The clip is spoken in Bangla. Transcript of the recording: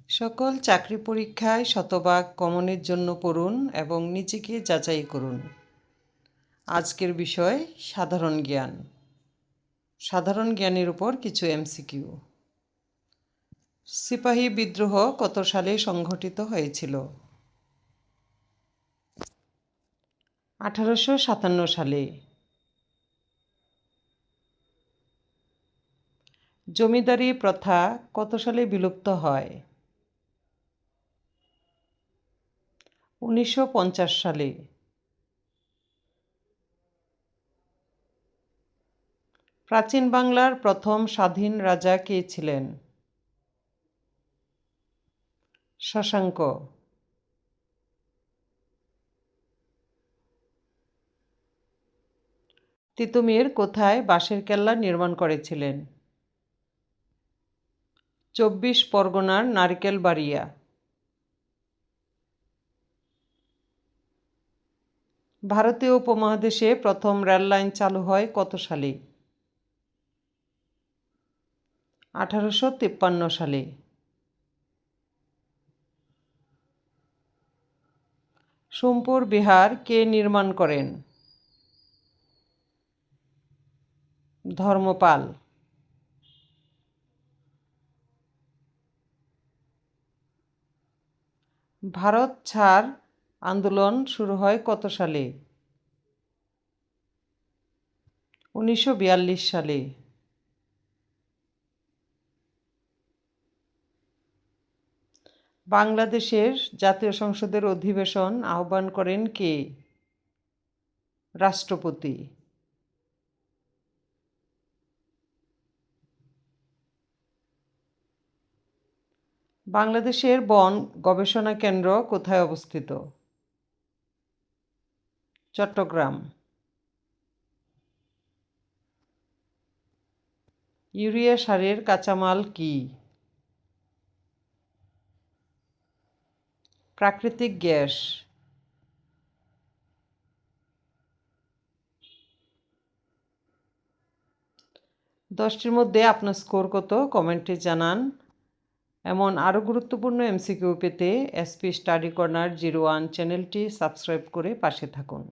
সকল চাকরি পরীক্ষায় শতভাগ কমনের জন্য পড়ুন এবং নিজেকে যাচাই করুন। আজকের বিষয় সাধারণ জ্ঞান। সাধারণ জ্ঞানের উপর কিছু এমসিকিউ। সিপাহী বিদ্রোহ কত সালে সংঘটিত হয়েছিল? 1857 সালে। জমিদারি প্রথা কত সালে বিলুপ্ত হয়? 1950 সালে। প্রাচীন বাংলার প্রথম স্বাধীন রাজা কে ছিলেন? শশাঙ্ক। তিতুমীর কোথায় বাঁশের কেল্লা নির্মাণ করেছিলেন? 24 পরগনার নারকেলবাড়িয়া। ভারতীয় উপমহাদেশে প্রথম রেললাইন চালু হয় কত সালে? 1853 সালে। সোমপুর বিহার কে নির্মাণ করেন? ধর্মপাল। ভারত ছাড় আন্দোলন শুরু হয় কত সালে? 1942 সালে। বাংলাদেশের জাতীয় সংসদের অধিবেশন আহ্বান করেন কে? রাষ্ট্রপতি। বাংলাদেশের বন গবেষণা কেন্দ্র কোথায় অবস্থিত? চট্টগ্রাম। ইউরিয়া সারের কাঁচামাল কি? প্রাকৃতিক গ্যাস। 10টির মধ্যে আপনার স্কোর কত কমেন্টে জানান। এমন আরও গুরুত্বপূর্ণ এমসিকিউ পেতে এসপি স্টাডি কর্নার 01 চ্যানেলটি সাবস্ক্রাইব করে পাশে থাকুন।